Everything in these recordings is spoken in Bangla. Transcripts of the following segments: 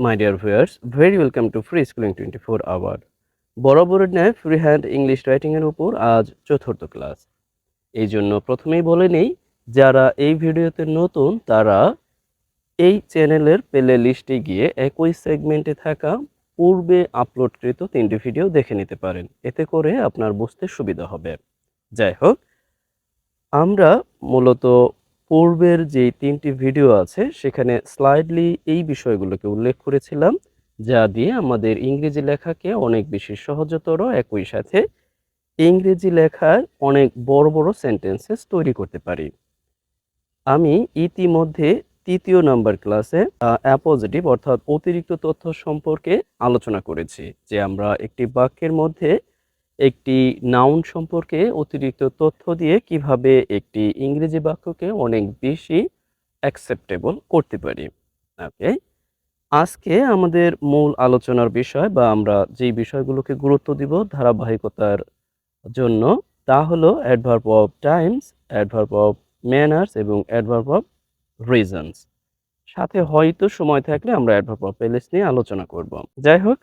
My dear viewers, very welcome to Free Schooling 24 Hour. বরাবরের ন্যায় ফ্রি হ্যান্ড ইংলিশ রাইটিং এর উপর আজ চতুর্থ ক্লাস। এই জন্য প্রথমেই বলে নেই, যারা এই ভিডিওতে নতুন তারা এই চ্যানেলের প্লে লিস্টে গিয়ে একই সেগমেন্টে থাকা পূর্বে আপলোডকৃত 3টি ভিডিও দেখে নিতে পারেন। এতে করে আপনার বুঝতে সুবিধা হবে। যাই হোক, আমরা মূলত পূর্বের যে 3টি ভিডিও আছে সেখানে স্লাইডলি এই বিষয়গুলোকে উল্লেখ করেছিলাম, যা দিয়ে আমাদের ইংরেজি লেখাকে অনেক বেশি সহজতর, একই সাথে ইংরেজি লেখায় অনেক বড় বড় সেন্টেন্সেস তৈরি করতে পারি। আমি ইতিমধ্যে 3য় নাম্বার ক্লাসে অ্যাপোজিটিভ অর্থাৎ অতিরিক্ত তথ্য সম্পর্কে আলোচনা করেছি, যে আমরা একটি বাক্যের মধ্যে একটি নাউন সম্পর্কে অতিরিক্ত তথ্য দিয়ে কিভাবে একটি ইংরেজি বাক্যকে অনেক বেশি অ্যাকসেপ্টেবল করতে পারি। ওকে, আজকে আমাদের মূল আলোচনার বিষয় বা আমরা যেই বিষয়গুলোকে গুরুত্ব দিব ধারাবাহিকতার জন্য, তা হলো adverb of Times, adverb of manners এবং অ্যাডভার্ব অফ রিজনস। সাথে হয়তো সময় থাকলে আমরা অ্যাডভার্ব অফ প্লেস নিয়ে আলোচনা করব। যাই হোক,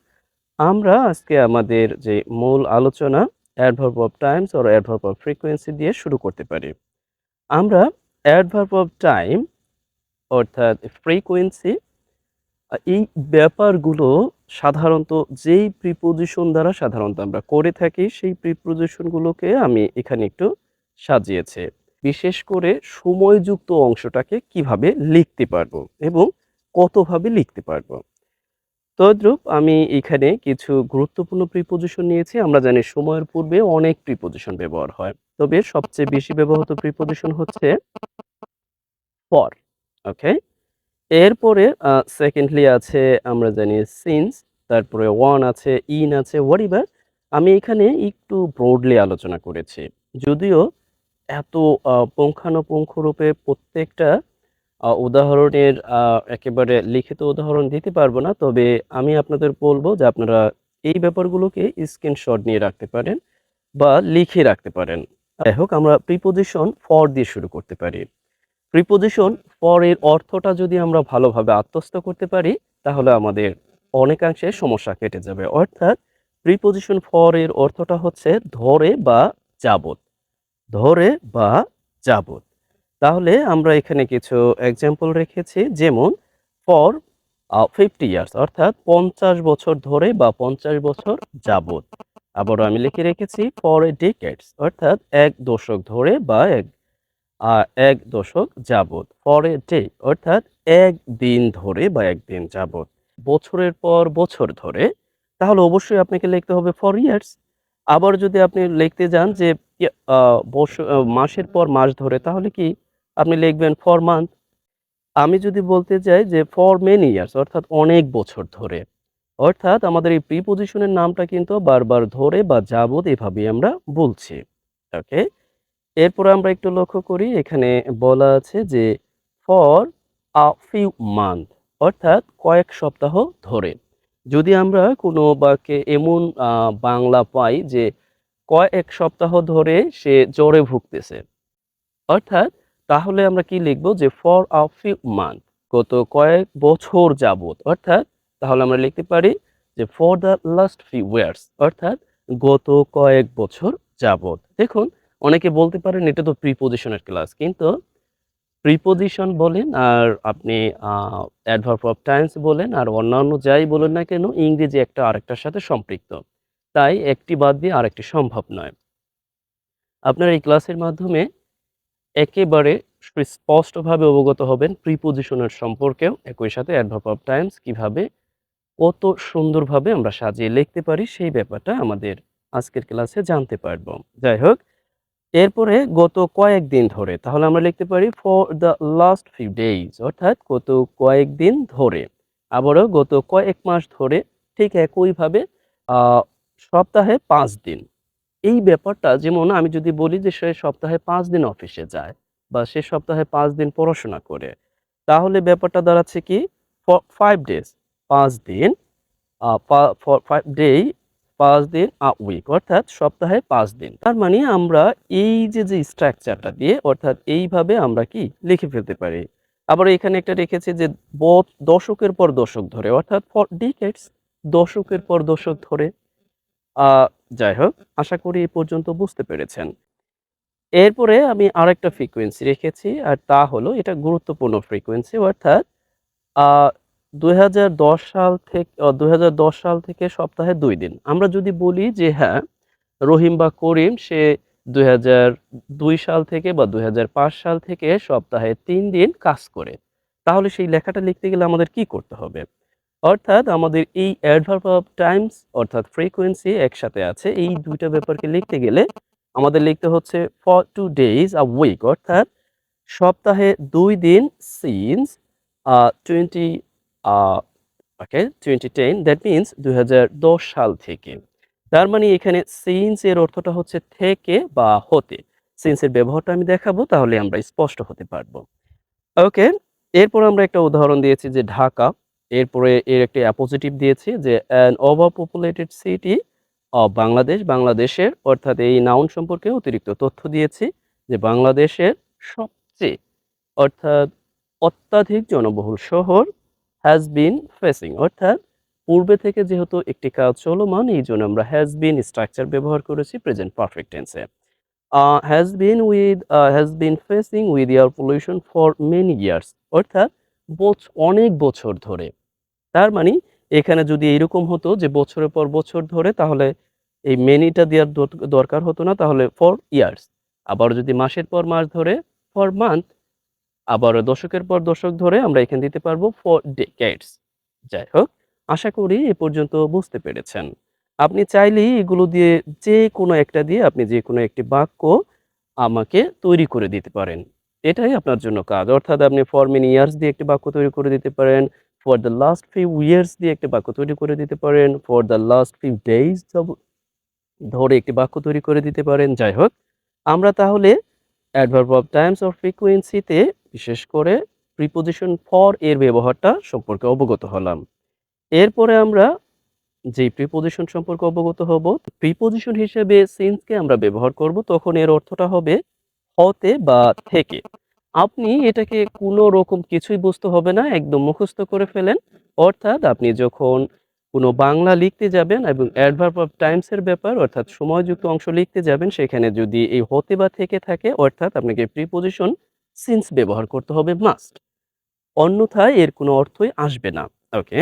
আমরা আজকে আমাদের যে মূল আলোচনা adverb of Times or adverb of frequency দিয়ে শুরু করতে পারি। আমরা অ্যাডভার্ব অফ টাইম অর্থাৎ ফ্রিকোয়েন্সি, এই ব্যাপারগুলো সাধারণত যেই প্রিপোজিশন দ্বারা সাধারণত আমরা করে থাকি সেই প্রিপোজিশনগুলোকে আমি এখানে একটু সাজিয়েছি। বিশেষ করে সময়যুক্ত অংশটাকে কিভাবে লিখতে পারবো এবং কতভাবে লিখতে পারবো। তদ্রূপ আমি এখানে কিছু গুরুত্বপূর্ণ প্রিপোজিশন নিয়েছি। আমরা জানি সময়ের পূর্বে অনেক প্রিপোজিশন ব্যবহার হয়, তবে সবচেয়ে বেশি ব্যবহৃত প্রিপোজিশন হচ্ছে ফর। ওকে, এরপরে সেকেন্ডলি আছে আমরা জানি সিন্স, তারপরে ওয়ান আছে, ইন আছে, হোয়াটএভার। আমি এখানে একটু ব্রডলি আলোচনা করেছি, যদিও এত পুঙ্খানুপুঙ্খ রূপে প্রত্যেকটা উদাহরণের একেবারে লিখিত উদাহরণ দিতে পারবো না, তবে আমি আপনাদের বলবো যে আপনারা এই ব্যাপারগুলোকে স্ক্রিনশট নিয়ে রাখতে পারেন বা লিখে রাখতে পারেন। যাই হোক, আমরা প্রিপোজিশন ফর দিয়ে শুরু করতে পারি। প্রিপোজিশন ফর এর অর্থটা যদি আমরা ভালোভাবে আত্মস্থ করতে পারি, তাহলে আমাদের অনেকাংশে সমস্যা কেটে যাবে। অর্থাৎ প্রিপোজিশন ফর এর অর্থটা হচ্ছে ধরে বা যাবত, ধরে বা যাবত। তাহলে আমরা এখানে কিছু এক্সাম্পল রেখেছি, যেমন ফর 50 ইয়ার্স অর্থাৎ 50 বছর ধরে বা 50 বছর যাবত। আবারও আমি লিখে রেখেছি ফর এ ডিকেডস অর্থাৎ এক দশক ধরে বা এক দশক যাবত। ফর এ ডে অর্থাৎ একদিন ধরে বা একদিন যাবত। বছরের পর বছর ধরে, তাহলে অবশ্যই আপনাকে লিখতে হবে ফর ইয়ার্স। আবার যদি আপনি লিখতে যান যে মাসের পর মাস ধরে, তাহলে কি আপনি লিখবেন ফর মান্থ। আমি যদি বলতে যাই যে ফর মেনি ইয়ার্স অর্থাৎ অনেক বছর ধরে, অর্থাৎ আমাদের এই প্রিপোজিশনের নামটা কিন্তু বারবার ধরে বা যাবত এভাবেই আমরা বলছি। ওকে, এরপরে আমরা একটু লক্ষ্য করি, এখানে বলা আছে যে ফর ফিউ মান্থ অর্থাৎ কয়েক সপ্তাহ ধরে। যদি আমরা কোনো বাক্যে এমন বাংলা পাই যে কয়েক সপ্তাহ ধরে সে জ্বরে ভুগতেছে, অর্থাৎ তাহলে আমরা কি লিখব যে ফর ফিউ মান্থ গত কয়েক বছর যাবত, অর্থাৎ তাহলে আমরা লিখতে পারি যে for the last few years অর্থাৎ গত কয়েক বছর যাবত। দেখুন, অনেকে বলতে পারেন এটা তো প্রিপোজিশনের ক্লাস, কিন্তু প্রিপোজিশন বলেন আর আপনি অ্যাডভার্ব অফ টাইমস বলেন আর অন্যান্য যাই বলেন না কেন, ইংরেজি একটা আরেকটার সাথে সম্পৃক্ত, তাই একটি বাদ দিয়ে আরেকটি সম্ভব নয়। আপনার এই ক্লাসের মাধ্যমে একেবারে স্পষ্টভাবে অবগত হবেন প্রিপোজিশনের সম্পর্কেও, একই সাথে অ্যাডভার্ব অফ টাইমস কিভাবে কত সুন্দরভাবে আমরা সাজিয়ে লিখতে পারি সেই ব্যাপারটা আমাদের আজকের ক্লাসে জানতে পারবো। যাই হোক, এরপরে গত কয়েকদিন ধরে, তাহলে আমরা লিখতে পারি for the last few days অর্থাৎ গত কয়েকদিন ধরে। আবারও গত কয়েক মাস ধরে, ঠিক একইভাবে সপ্তাহে ৫ দিন। এই ব্যাপারটা, যেমন আমি যদি বলি যে সে সপ্তাহে ৫ দিন অফিসে যায় বা সে সপ্তাহে ৫ দিন পড়াশোনা করে, তাহলে ব্যাপারটা দাঁড়াচ্ছে কি ফর 5 ডেজ, ৫ দিন, ফর 5 ডে, ৫ দিন উইক অর্থাৎ সপ্তাহে ৫ দিন। তার মানে আমরা এই যে স্ট্রাকচারটা দিয়ে অর্থাৎ এইভাবে আমরা কি লিখে ফেলতে পারি আবার এখানে একটা রেখেছি যে দশকের পর দশক ধরে, অর্থাৎ ফর ডিকেডস, দশকের পর দশক ধরে। আ যাই হোক, আশা করি এ পর্যন্ত বুঝতে পেরেছেন। এরপরে আমি আরেকটা ফ্রিকোয়েন্সি রেখেছি, আর তা হলো এটা গুরুত্বপূর্ণ ফ্রিকোয়েন্সি, অর্থাৎ আ ২০১০ সাল ২০১০ সাল থেকে সপ্তাহে ২ দিন। আমরা যদি বলি যে হ্যাঁ, রহিম বা করিম সে ২০০২ সাল থেকে বা ২০০৫ সাল থেকে সপ্তাহে ৩ দিন কাজ করে। তাহলে সেই লেখাটা লিখতে গেলে আমাদের কি করতে হবে? অর্থাৎ আমাদের এই অ্যাডভার্ব অফ টাইমস অর্থাৎ ফ্রিকোয়েন্সি একসাথে আছে। এই ২ টা ব্যাপারকে লিখতে গেলে আমাদের লিখতে হচ্ছে for 2 days a week, অর্থাৎ সপ্তাহে ২ দিন since 20 a okay 2010, that means ২০১০ সাল থেকে। তার মানে এখানে সিন্স এর অর্থটা হচ্ছে থেকে বা হতে। সিন্স এর ব্যবহারটা আমি দেখাবো, তাহলে আমরা স্পষ্ট হতে পারবো। ওকে, এরপর আমরা একটা উদাহরণ দিয়েছি যে ঢাকা। এরপরে এর একটি অ্যাপোজিটিভ দিয়েছি যে an over populated city of Bangladesh, বাংলাদেশের, অর্থাৎ এই নাউন সম্পর্কে অতিরিক্ত তথ্য দিয়েছি যে বাংলাদেশের সবচেয়ে, অর্থাৎ অত্যাধিক জনবহুল শহর হ্যাজ বিন ফেসিং, অর্থাৎ পূর্বে থেকে যেহেতু একটি কাজ চলমান, এই জন্য আমরা হ্যাজ বিন স্ট্রাকচার ব্যবহার করেছি প্রেজেন্ট পারফেক্ট টেন্সে। has been facing with air pollution for many years, অর্থাৎ অনেক বছর ধরে। তার মানে এখানে যদি এরকম হতো যে বছরের পর বছর ধরে, তাহলে এই মেনিটা দেওয়ার দরকার হতো না, তাহলে ফর ইয়ার্স। আবার যদি মাসের পর মাস ধরে, ফর মান্থ। আবার দশকের পর দশক ধরে আমরা এখানে দিতে পারবো ফর ডেকেডস। যাই হোক, আশা করি এ পর্যন্ত বুঝতে পেরেছেন। আপনি চাইলেই এগুলো দিয়ে যেকোনো একটা দিয়ে আপনি যেকোনো একটি বাক্য আমাকে তৈরি করে দিতে পারেন। এটাই আপনার জন্য কাজ। অর্থাৎ আপনি ফর মেনি ইয়ার্স দিয়ে একটি বাক্য তৈরি করে দিতে পারেন, for the last few years দিয়ে একটি বাক্য তৈরি করে দিতে পারেন, for the last few days ধরে একটি বাক্য তৈরি করে দিতে পারেন। যাই হোক, আমরা তাহলে অ্যাডভার্ব অফ টাইমস অর ফ্রিকোয়েন্সিতে বিশেষ করে প্রিপোজিশন ফর এর ব্যবহারটা সম্পর্কে অবগত হলাম। এরপরে আমরা যেই প্রিপোজিশন সম্পর্কে অবগত হব, প্রিপোজিশন হিসেবে সিন্সকে আমরা ব্যবহার করব, তখন এর অর্থটা হবে হতে বা থেকে। আপনি এটাকে কোনো রকম কিছুই বুঝতে হবে না, একদম মুখস্থ করে ফেলেন। অর্থাৎ আপনি যখন কোনো বাংলা লিখতে যাবেন এবং অ্যাডভার্ব অফ টাইমস এর ব্যাপার অর্থাৎ সময়যুক্ত অংশ লিখতে যাবেন, সেখানে যদি এই হতে বা থেকে থাকে, অর্থাৎ আপনাকে প্রিপোজিশন সিন্স ব্যবহার করতে হবে মাস্ট। অন্যথায় এর কোনো অর্থই আসবে না। ওকে?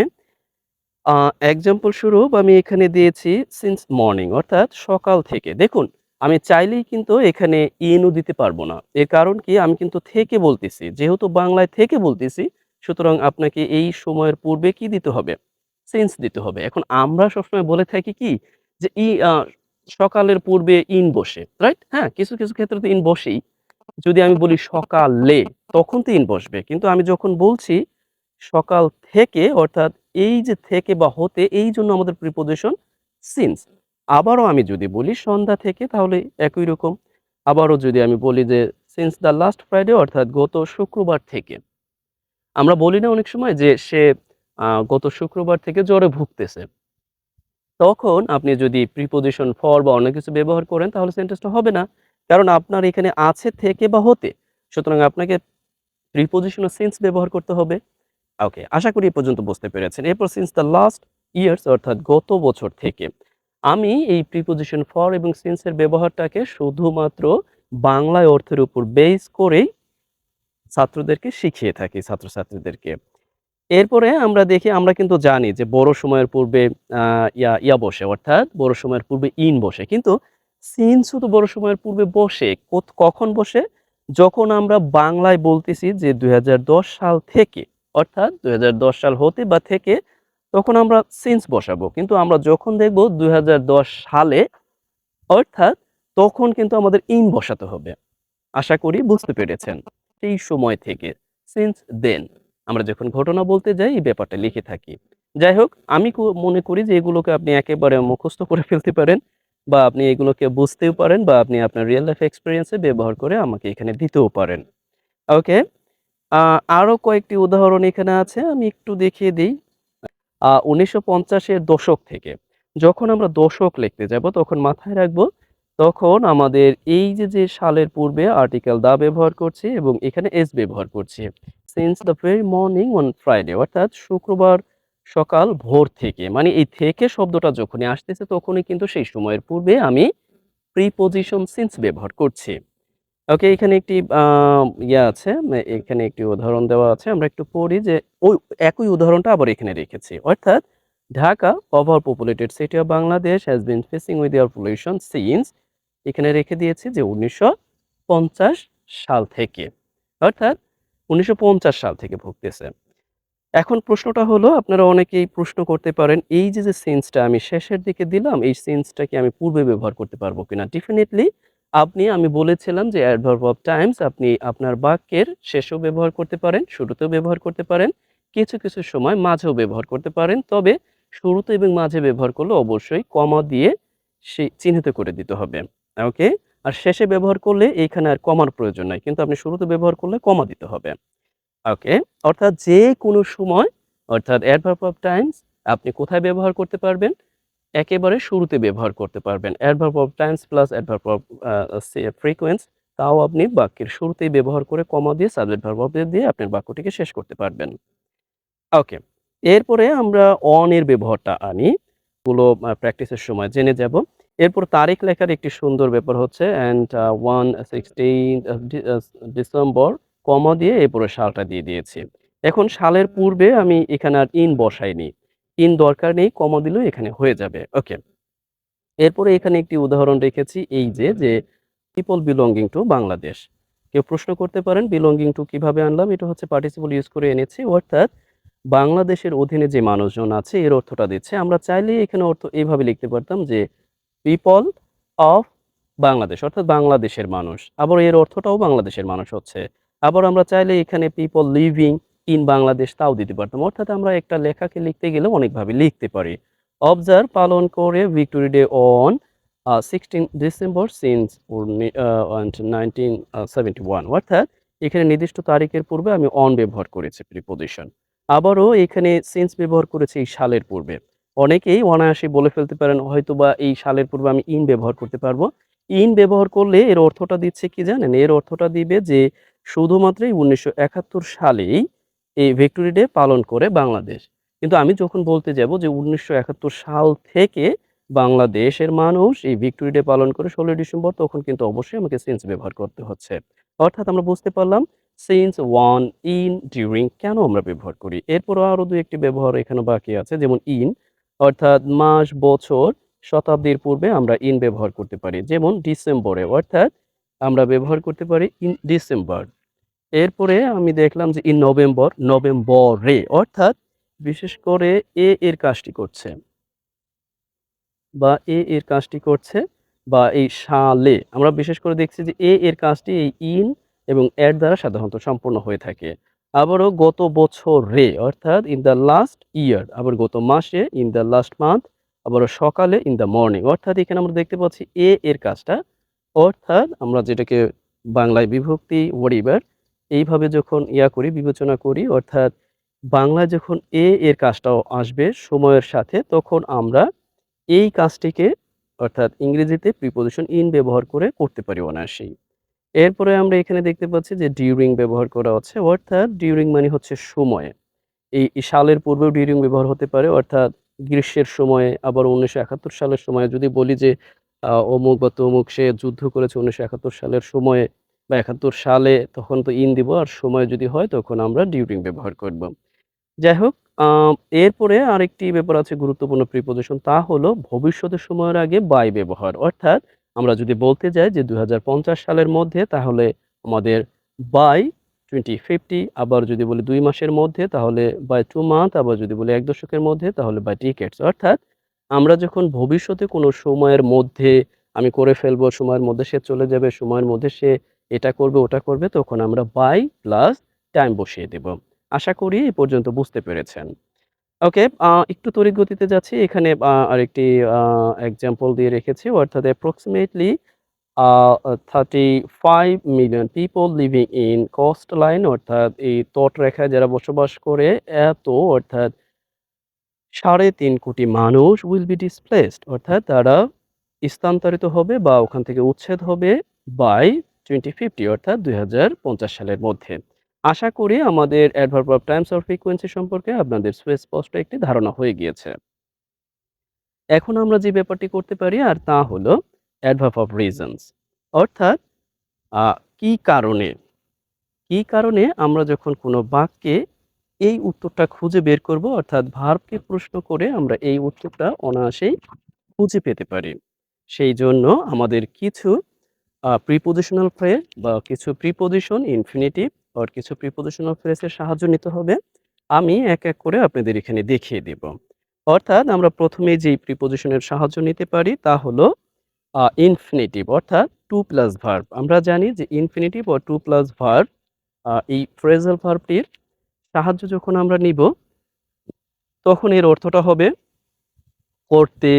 এক্সাম্পল স্বরূপ আমি এখানে দিয়েছি সিন্স মর্নিং, অর্থাৎ সকাল থেকে। দেখুন, আমি চাইলেই কিন্তু এখানে ইনও দিতে পারবো না। এর কারণ কি? আমি কিন্তু থেকে বলতেছি। যেহেতু বাংলায় থেকে বলতেছি, সুতরাং আপনাকে এই সময়ের পূর্বে কি দিতে হবে? সিন্স দিতে হবে। এখন আমরা সবসময় বলে থাকি কি? যে সকালের পূর্বে ইন বসে, রাইট? হ্যাঁ, কিছু, কিছু ক্ষেত্রে তো ইন বসেই। যদি আমি বলি সকালে, তখন তো ইন বসবে। কিন্তু আমি যখন বলছি সকাল থেকে, অর্থাৎ এই যে থেকে বা হতে, এইজন্য আমাদের প্রিপোজিশন সিন্স। আবারও আমি যদি বলি সন্ধ্যা থেকে, তাহলে একই রকম। আবারও যদি আমি বলি যে সিন্স দ্য লাস্ট ফ্রাইডে, অর্থাৎ গত শুক্রবার থেকে। আমরা বলি না অনেক সময় যে সে গত শুক্রবার থেকে জ্বরে ভুগতেছে। তখন আপনি যদি প্রিপোজিশন ফর বা অন্য কিছু ব্যবহার করেন, তাহলে সেন্টেন্সটা হবে না। কারণ আপনার এখানে আছে থেকে বা হতে। সুতরাং আপনাকে প্রিপোজিশন ও সিন্স ব্যবহার করতে হবে। ওকে, আশা করি এ পর্যন্ত বুঝতে পেরেছেন। এরপর সিন্স দ্য লাস্ট ইয়ার্স, অর্থাৎ গত বছর থেকে। আমি এই প্রিপোজিশন ফর এবং সিন্স এর ব্যবহারটাকে শুধুমাত্র বাংলায় অর্থের উপর বেস করেই ছাত্রদেরকে শিখিয়ে থাকি, ছাত্রছাত্রীদেরকে। এরপরে আমরা দেখি, আমরা কিন্তু জানি যে বড় সময়ের পূর্বে আ ইয়া ইয়া বসে, অর্থাৎ বড় সময়ের পূর্বে ইন বসে। কিন্তু সিন্সও তো বড় সময়ের পূর্বে বসে। কখন বসে? যখন আমরা বাংলায় বলতেছি যে ২০১০ সাল থেকে, অর্থাৎ ২০১০ সাল হতে বা থেকে, তখন আমরা সিন্স বসাবো। কিন্তু আমরা যখন দেখব ২০১০ সালে, অর্থাৎ তখন কিন্তু আমাদের ইন বসাতে হবে। আশা করি বুঝতে পেরেছেন। সেই সময় থেকে, সিন্স দেন। আমরা যখন ঘটনা বলতে যাই, এই ব্যাপারটা লিখে থাকি। যাই হোক, আমি মনে করি যে এগুলোকে আপনি একেবারে মুখস্থ করে ফেলতে পারেন, বা আপনি এগুলোকে বুঝতেও পারেন, বা আপনি আপনার রিয়াল লাইফ এক্সপেরিয়েন্স এ ব্যবহার করে আমাকে এখানে দিতেও পারেন। ওকে? আ আরো কয়েকটি উদাহরণ এখানে আছে। আমি একটু দেখিয়ে দেই। ১৯৫০ এর দশক থেকে। যখন আমরা দশক লিখতে যাব, তখন মাথায় রাখবো, তখন আমাদের এই যে সালের পূর্বে আর্টিকেল দা ব্যবহার করছি এবং এখানে এস ব্যবহার করছি। Since the very morning on Friday, অর্থাৎ শুক্রবার সকাল ভোর থেকে। মানে এই থেকে শব্দটা যখনই আসতেছে তখনই কিন্তু সেই সময়ের পূর্বে আমি প্রিপজিশন সিন্স ব্যবহার করছি। ওকে, এখানে একটি আছে, এখানে একটি উদাহরণ দেওয়া আছে। আমরা একটু পড়ি যে ওই একই উদাহরণটা আবার এখানে রেখেছি। অর্থাৎ Dhaka, over populated city of Bangladesh has been facing with air pollution since, এখানে রেখে দিয়েছি যে ১৯৫০ সাল থেকে। অর্থাৎ ১৯৫০ সাল থেকে ভুগতেছে। এখন প্রশ্নটা হলো, আপনারা অনেকেই প্রশ্ন করতে পারেন, এই যে সিন্সটা আমি শেষের দিকে দিলাম, এই সিন্সটা কি আমি পূর্বে ব্যবহার করতে পারবো কিনা? ডেফিনিটলি আমি বলেছিলাম যে অ্যাডভার্ব অফ টাইমস আপনি আপনার বাক্যের শেষেও ব্যবহার করতে পারেন, শুরুতেও ব্যবহার করতে পারেন, কিছু সময় মাঝেও ব্যবহার করতে পারেন। তবে শুরুতে এবং মাঝে ব্যবহার করলে অবশ্যই কমা দিয়ে চিহ্নিত করে দিতে হবে। ওকে? আর শেষে ব্যবহার করলে এইখানে আর কমার প্রয়োজন নাই। কিন্তু আপনি শুরুতে ব্যবহার করলে কমা দিতে হবে। ওকে, অর্থাৎ যেকোনো সময়, অর্থাৎ অ্যাডভার্ব অফ টাইমস আপনি কোথায় ব্যবহার করতে পারবেন? একেবারে শুরুতে ব্যবহার করতে পারবেন। Adverb of times plus adverb of frequency, তাও আপনি বাক্যের শুরুতেই ব্যবহার করে কমা দিয়ে সাবজেক্ট ভার্ব অবজেক্ট দিয়ে আপনার বাক্যটিকে শেষ করতে পারবেন। ওকে, এরপরে আমরা অন এর ব্যবহারটা আনি। গুলো প্র্যাকটিসের সময় জেনে যাব। এরপর তারিখ লেখার একটি সুন্দর ব্যাপার হচ্ছে অ্যান্ড 1/16 ডিসেম্বর, কমা দিয়ে এরপরে সালটা দিয়ে দিয়েছি। এখন সালের পূর্বে আমি এখানে আর ইন বসাইনি। ইন দরকার নেই, কমা দিলেও এখানে হয়ে যাবে। ওকে। এরপরে এখানে একটি উদাহরণ রেখেছি, এই যে পিপল বিলঙ্গিং টু বাংলাদেশ। কেউ প্রশ্ন করতে পারেন বিলঙ্গিং টু কিভাবে আনলাম? এটা হচ্ছে পার্টিসিপল ইউজ করে এনেছি। অর্থাৎ বাংলাদেশের অধীনে যে মানুষজন আছে এর অর্থটা দিচ্ছে। আমরা চাইলেই এখানে অর্থ এভাবে লিখতে পারতাম যে পিপল অফ বাংলাদেশ, অর্থাৎ বাংলাদেশের মানুষ। আবার এর অর্থটাও বাংলাদেশের মানুষ হচ্ছে। আবার আমরা চাইলে এখানে পিপল লিভিং ইন বাংলাদেশ তাও দিতে পারতাম। অর্থাৎ আমরা একটা লেখাকে লিখতে গেলে অনেকভাবে লিখতে পারি। অবজার্ভ, পালন করে victory day on 16 December since 1971, অর্থাৎ এখানে নির্দিষ্ট তারিখের পূর্বে আমি অন ব্যবহার করেছি প্রিপজিশন। আবারও এখানে সিন্স ব্যবহার করেছি এই সালের পূর্বে। অনেকেই অনায়াসে বলে ফেলতে পারেন হয়তোবা এই সালের পূর্বে আমি ইন ব্যবহার করতে পারবো। ইন ব্যবহার করলে এর অর্থটা দিচ্ছে কি জানেন? এর অর্থটা দিবে যে শুধুমাত্র এই ১৯৭১ সালেই এই ভিক্টোরি ডে পালন করে বাংলাদেশ। কিন্তু আমি যখন বলতে যাব যে ১৯৭১ সাল থেকে বাংলাদেশের মানুষ এই ভিক্টোরি ডে পালন করে ১৬ই ডিসেম্বর, তখন কিন্তু অবশ্যই আমাকে সিন্স ব্যবহার করতে হচ্ছে। অর্থাৎ আমরা বুঝতে পারলাম সিন্স, ওয়ান, ইন, ডিউরিং কেন আমরা ব্যবহার করি। এরপরও আরো ২-১ টি ব্যবহার এখানে বাকি আছে, যেমন ইন, অর্থাৎ মাস, বছর, শতাব্দীর পূর্বে আমরা ইন ব্যবহার করতে পারি। যেমন ডিসেম্বরে, অর্থাৎ আমরা ব্যবহার করতে পারি ইন ডিসেম্বর। এরপরে আমি দেখলাম যে ইন নভেম্বর, নভেম্বরে, অর্থাৎ বিশেষ করে এর কাজটি করছে বা এর কাজটি করছে বা এই সালে আমরা বিশেষ করে দেখছি যে এর কাজটি এই ইন এবং এর দ্বারা সাধারণত সম্পূর্ণ হয়ে থাকে। আবারও গত বছরে, অর্থাৎ ইন দ্য লাস্ট ইয়ার, আবার গত মাসে ইন দ্য লাস্ট মান্থ, আবারও সকালে ইন দ্য মর্নিং। অর্থাৎ এখানে আমরা দেখতে পাচ্ছি এর কাজটা, অর্থাৎ আমরা যেটাকে বাংলায় বিভক্তি whatever এইভাবে যখন করি, বিবেচনা করি, অর্থাৎ বাংলায় যখন এর কাজটাও আসবে সময়ের সাথে, তখন আমরা এই কাজটিকে, অর্থাৎ ইংরেজিতে প্রিপজিশন ইন ব্যবহার করে করতে পারি অনায়াসেই। এরপরে আমরা এখানে দেখতে পাচ্ছি যে ডিউরিং ব্যবহার করা হচ্ছে, অর্থাৎ ডিউরিং মানে হচ্ছে সময়ে। এই সালের পূর্বেও ডিউরিং ব্যবহার হতে পারে, অর্থাৎ গ্রীষ্মের সময়ে। আবার ১৯৭১ সালের সময়ে যদি বলি যে অমুক বা তমুক সে যুদ্ধ করেছে ১৯৭১ সালের সময়ে বা ৭১ সালে, তখন তো ইন দিব। আর সময় যদি হয় তখন আমরা ডিউরিং ব্যবহার করব। যাই হোক, আ এরপরে আরেকটি ব্যাপার আছে গুরুত্বপূর্ণ প্রিপজিশন, তা হলো ভবিষ্যতের সময়ের আগে বাই ব্যবহার। অর্থাৎ আমরা যদি বলতে যাই যে ২০৫০ সালের মধ্যে, তাহলে আমাদের বাই 2050, আবার যদি বলি ২ মাসের মধ্যে তাহলে বাই 2 মান্থ, আবার যদি বলি ১ দশকের মধ্যে তাহলে বাই ডিকেডস। অর্থাৎ আমরা যখন ভবিষ্যতে কোনো সময়ের মধ্যে আমি করে ফেলবো, সময়ের মধ্যে সে চলে যাবে, সময়ের মধ্যে সে এটা করবে, ওটা করবে, তখন আমরা বাই প্লাস টাইম বসিয়ে দেব। আশা করি এ পর্যন্ত বুঝতে পেরেছেন। ওকে, একটু তড়িৎ গতিতে যাচ্ছি। এখানে আরেকটি আ এক্সাম্পল দিয়ে রেখেছি, অর্থাৎ approximately 35 million people living in coastline, অর্থাৎ এই তটরেখায় যারা বসবাস করে এত, অর্থাৎ ৩.৫ কোটি মানুষ উইল বি ডিসপ্লেসড, অর্থাৎ তারা স্থানান্তরিত হবে বা ওখান থেকে উচ্ছেদ হবে বাই 2050, অর্থাৎ ২০৫০ সালের মধ্যে। আশা করি আমাদের adverb of Times or frequency সম্পর্কে আপনাদের সুস্পষ্ট একটি ধারণা হয়ে গিয়েছে। এখন আমরা যে ব্যাপারটি করতে পারি আর তা হলো অ্যাডভার্ব অফ রিজনস। অর্থাৎ আ কি কারণে, কি কারণে আমরা যখন কোনো বাক্যে এই উত্তরটা খুঁজে বের করব অর্থাৎ ভার্বকে প্রশ্ন করে আমরা এই উত্তরটা অনায়াসেই খুঁজে পেতে পারি। সেইজন্য আমাদের কিছু প্রিপোজিশনাল ফ্রেজ বা কিছু প্রিপোজিশন, ইনফিনিটিভ অর কিছু প্রিপোজিশনাল ফ্রেজের সাহায্য নিতে হবে। আমি এক, এক করে আপনাদের এখানে দেখিয়ে দেব। অর্থাৎ আমরা ১ম এ যেই প্রিপোজিশনের সাহায্য নিতে পারি তা হলো ইনফিনিটিভ অর্থাৎ টু প্লাস ভার্ব। আমরা জানি যে infinitive or to plus verb এই ফ্রেজাল ভার্বটির সাহায্য যখন আমরা নিব, তখন এর অর্থটা হবে করতে,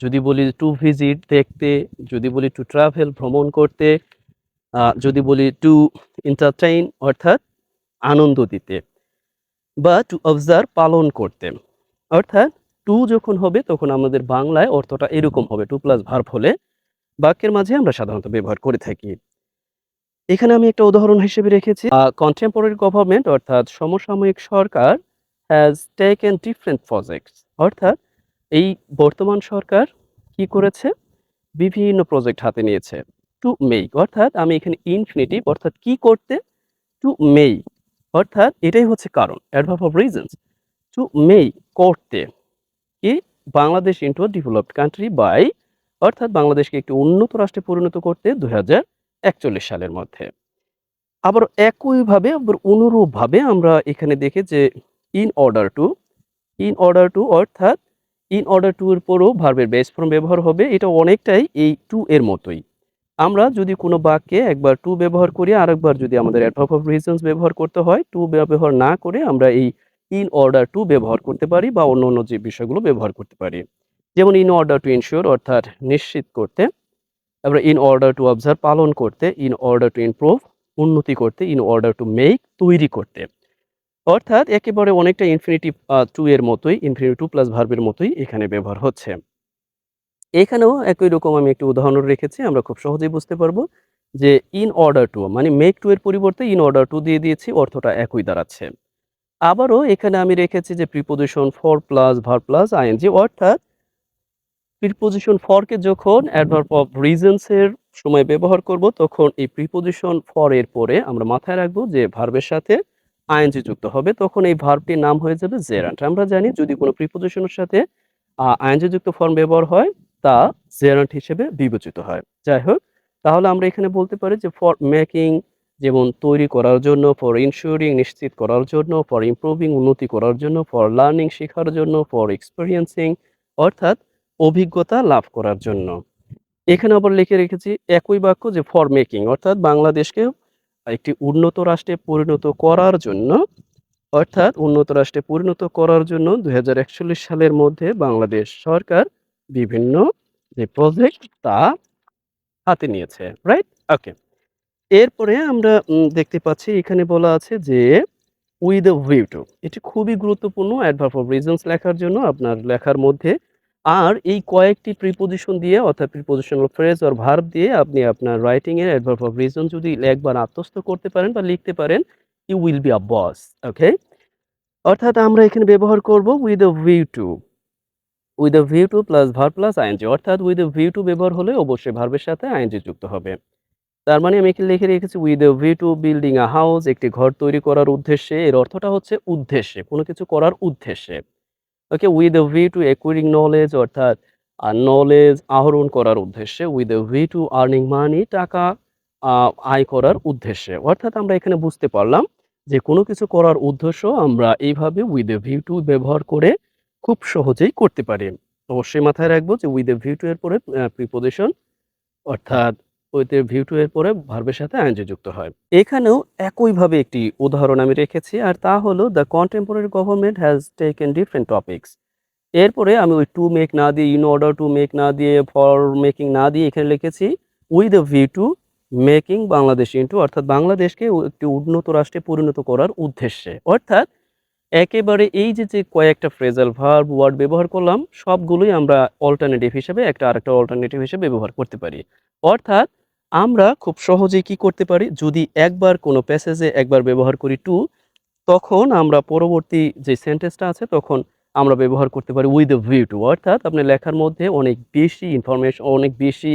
যদি বলি টু ভিজিট দেখতে, যদি বলি টু ট্রাভেল ভ্রমণ করতে, যদি বলি টু এন্টারটেইন অর্থাৎ আনন্দ দিতে, বা টু অবজার্ভ পালন করতে। অর্থাৎ টু যখন হবে তখন আমাদের বাংলায় অর্থটা এরকম হবে, টু প্লাস ভার্ব হলে বাক্যের মাঝে আমরা সাধারণত ব্যবহার করে থাকি। এখানে আমি একটা উদাহরণ হিসেবে রেখেছি কন্টেম্পোরারি গভর্নমেন্ট অর্থাৎ সমসাময়িক সরকার হ্যাজ টেকেন ডিফারেন্ট প্রজেক্টস। অর্থাৎ এই বর্তমান সরকার কি করেছে? বিভিন্ন প্রজেক্ট হাতে নিয়েছে। টু মেক অর্থাৎ আমি এখানে ইনফিনিটিভ অর্থাৎ কি করতে? টু মেক অর্থাৎ এটাই হচ্ছে কারণ, adverb of reasons. To make করতে কি Bangladesh into a developed country by অর্থাৎ বাংলাদেশকে একটি উন্নত রাষ্ট্রে পরিণত করতে ২০৪১ সালের মধ্যে। আবার একইভাবে আবার অনুরূপভাবে আমরা এখানে দেখি যে in order to, in order to অর্থাৎ ইন অর্ডার টু এর পরেও ভার্বের বেস ফর্ম ব্যবহার হবে। এটা অনেকটাই এই টু এর মতোই। আমরা যদি কোনো বাক্যে একবার টু ব্যবহার করি, আরেকবার যদি আমাদের অ্যাডভার্ব অফ রিজনস ব্যবহার করতে হয়, টু ব্যবহার না করে আমরা এই ইন অর্ডার টু ব্যবহার করতে পারি বা অন্যান্য যে বিষয়গুলো ব্যবহার করতে পারি। যেমন ইন অর্ডার টু এনশিওর অর্থাৎ নিশ্চিত করতে, তারপরে ইন অর্ডার টু অবজার্ভ পালন করতে, ইন অর্ডার টু ইমপ্রুভ উন্নতি করতে, ইন অর্ডার টু মেক তৈরি করতে। অর্থাৎ একেবারে অনেকটা ইনফিনিটিভ টু এর মতোই, ইনফিনিটিভ টু প্লাস ভার্বের মতোই এখানে ব্যবহার হচ্ছে। এখানেও একই রকম আমি একটি উদাহরণ রেখেছি, আমরা খুব সহজেই বুঝতে পারবো যে ইন অর্ডার টু মানে মেক টু এর পরিবর্তে ইন অর্ডার টু দিয়ে দিয়েছি, অর্থটা একই দাঁড়াচ্ছে। আবারও এখানে আমি রেখেছি যে preposition for plus verb plus ING অর্থাৎ প্রিপোজিশন ফর কে যখন অ্যাডভার্ব অফ রিজনস এর সময় ব্যবহার করব তখন এই প্রিপোজিশন ফর এর পরে আমরা মাথায় রাখবো যে ভার্বের সাথে আইএনজি যুক্ত হবে, তখন এই ভার্বটির নাম হয়ে যাবে জেরান্ট। আমরা জানি যদি কোনো প্রিপোজিশনের সাথে আইএনজি যুক্ত ফর্ম ব্যবহার হয় তা জেরান্ট হিসেবে বিবেচিত হয়। যাই হোক, তাহলে আমরা এখানে বলতে পারি যে ফর মেকিং যেমন তৈরি করার জন্য, ফর ইনসিওরিং নিশ্চিত করার জন্য, ফর ইমপ্রুভিং উন্নতি করার জন্য, ফর লার্নিং শেখার জন্য, ফর এক্সপেরিয়েন্সিং অর্থাৎ অভিজ্ঞতা লাভ করার জন্য। এখানে আবার লিখে রেখেছি একই বাক্য যে ফর মেকিং অর্থাৎ বাংলাদেশকে একটি উন্নত রাষ্ট্রে পরিণত করার জন্য, অর্থাৎ উন্নত রাষ্ট্রে পরিণত করার জন্য ২০৪১ সালের মধ্যে বাংলাদেশ সরকার বিভিন্ন যে প্রজেক্ট তা হাতে নিয়েছে। রাইট? ওকে। এরপরে আমরা দেখতে পাচ্ছি এখানে বলা আছে যে উইথ a view to এটি খুবই গুরুত্বপূর্ণ অ্যাডভার্ব অফ রিজনস লেখার জন্য আপনার লেখার মধ্যে। আর এই কয়েকটি প্রিপোজিশন দিয়ে অর্থাৎ প্রিপোজিশনাল ফ্রেজ অর ভার্ব দিয়ে আপনি আপনার রাইটিং এর অ্যাডভার্ব অফ রিজন যদি একবার আত্মস্থ করতে পারেন বা লিখতে পারেন, you will be a boss. Okay? অর্থাৎ আমরা এখানে ব্যবহার করব with a view to, with a view to plus verb plus ING অর্থাৎ উইথ a view to ব্যবহার হলে অবশ্যই ভার্বের সাথে আইএনজি যুক্ত হবে। তার মানে আমি এখানে লিখে রেখেছি with a view to building a house একটি ঘর তৈরি করার উদ্দেশ্যে। এর অর্থটা হচ্ছে উদ্দেশ্যে, কোনো কিছু করার উদ্দেশ্যে। ওকে, with a view to acquiring knowledge অর্থাৎ knowledge আহরণ করার উদ্দেশ্যে। With a view to earning money টাকা আয় করার উদ্দেশ্যে। অর্থাৎ আমরা এখানে বুঝতে পারলাম যে কোনো কিছু করার উদ্দেশ্য আমরা এইভাবে উইথ a view to ব্যবহার করে খুব সহজেই করতে পারি। অবশ্যই মাথায় রাখবো যে উইথ a view to এর পরে প্রিপোজিশন অর্থাৎ উইথ a view to এর পরে ভার্বের সাথে আইএনজি যুক্ত হয়। এখানেও একইভাবে একটি উদাহরণ আমি রেখেছি আর তা হলো the contemporary government has taken different topics. এরপরে আমি ওই টু মেক না দিয়ে, ইন অর্ডার টু মেক না দিয়ে, ফর মেকিং না দিয়ে এখানে লিখেছি with a view to making Bangladesh into অর্থাৎ বাংলাদেশকে একটি উন্নত রাষ্ট্রে পরিণত করার উদ্দেশ্যে। অর্থাৎ একেবারে এই যে কয়েকটা ফ্রেজাল ভার্ব ওয়ার্ড ব্যবহার করলাম সবগুলোই আমরা অল্টারনেটিভ হিসেবে একটা আরেকটা অল্টারনেটিভ হিসেবে ব্যবহার করতে পারি। অর্থাৎ আমরা খুব সহজেই কি করতে পারি? যদি একবার কোনো প্যাসেজে একবার ব্যবহার করি টু, তখন আমরা পরবর্তী যে সেন্টেন্সটা আছে তখন আমরা ব্যবহার করতে পারি উইথ a view to, অর্থাৎ আপনি লেখার মধ্যে অনেক বেশি ইনফরমেশন, অনেক বেশি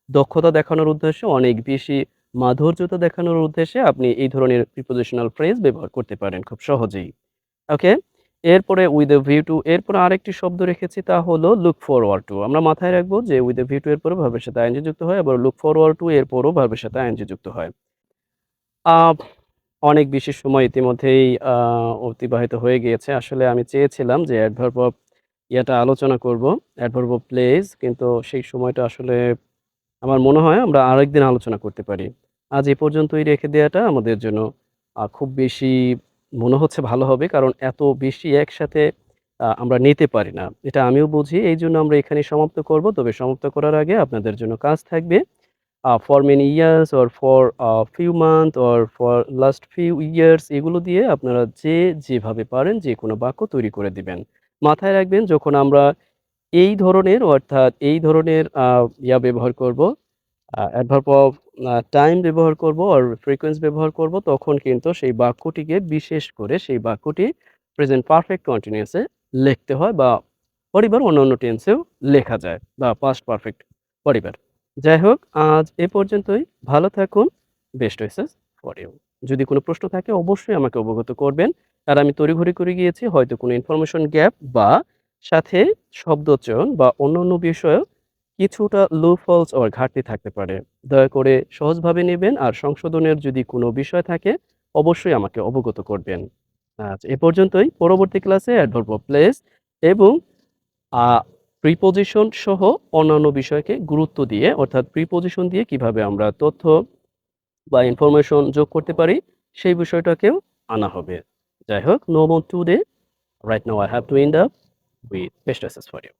দক্ষতা দেখানোর উদ্দেশ্যে, অনেক বেশি মাধুর্যতা দেখানোর উদ্দেশ্যে আপনি এই ধরনের প্রিপোজিশনাল ফ্রেজ ব্যবহার করতে পারেন খুব সহজেই। ওকে? এরপরে উইথ a view to এরপরে আরেকটি শব্দ রেখেছি তা হলো look forward to। আমরা মাথায় রাখবো যে উইথ a view to এর পরে ভার্বের সাথে আইএনজি যুক্ত হয়, আবার look forward to এর পরেও ভার্বের সাথে আইএনজি যুক্ত হয়। আ অনেক বেশি সময় ইতিমধ্যেই অতিবাহিত হয়ে গিয়েছে। আসলে আমি চেয়েছিলাম যে অ্যাডভার্ব অফ ইয়াটা আলোচনা করব, অ্যাডভার্ব অফ প্লেস, কিন্তু সেই সময়টা আসলে আমার মনে হয় আমরা আরেকদিন আলোচনা করতে পারি। আজ এ পর্যন্তই রেখে দেওয়াটা আমাদের জন্য খুব বেশি মনে হচ্ছে ভালো হবে। কারণ এত বেশি একসাথে আমরা নিতে পারি না। এটা আমিও বুঝি। এইজন্য আমরা এখানেই সমাপ্ত করব। তবে সমাপ্ত করার আগে আপনাদের জন্য কাজ থাকবে। For many years or for a few months or for last few years এগুলো দিয়ে আপনারা যে যেভাবে পারেন যেকোনো বাক্য তৈরি করে দিবেন। মাথায় রাখবেন যখন আমরা এই ধরনের, অর্থাৎ এই ধরনের ব্যবহার করব, অ্যাডভার্ব অফ টাইম ব্যবহার করব or ফ্রিকোয়েন্স ব্যবহার করব, তখন কিন্তু সেই বাক্যটিকে, বিশেষ করে সেই বাক্যটি প্রেজেন্ট পারফেক্ট কন্টিনিউয়াস এ লিখতে হয় বা পরিবার অন্যান্য টেন্সেও লেখা যায় বা পাস্ট পারফেক্ট পরিবার। যাই হোক, আজ এ পর্যন্তই। ভালো থাকুন। Best wishes for you. যদি কোনো প্রশ্ন থাকে অবশ্যই আমাকে অবগত করবেন। আর আমি তড়িঘড়ি করে গিয়েছি, হয়তো কোনো ইনফরমেশন গ্যাপ বা সাথে শব্দচয়ন বা অন্যান্য বিষয়েও কিছুটা লুপহোলস or ঘাটতি থাকতে পারে। দয়া করে সহজভাবে নেবেন, আর সংশোধনের যদি কোনো বিষয় থাকে অবশ্যই আমাকে অবগত করবেন। আজ এ পর্যন্তই। পরবর্তী ক্লাসে অ্যাডভার্ব অফ প্লেস এবং আ প্রিপোজিশন সহ অন্যান্য বিষয়কে গুরুত্ব দিয়ে, অর্থাৎ প্রিপোজিশন দিয়ে কিভাবে আমরা তথ্য বা ইনফরমেশন যোগ করতে পারি সেই বিষয়টাকেও আনা হবে। যাই হোক, no more today. Right now I have to end up with best wishes for you.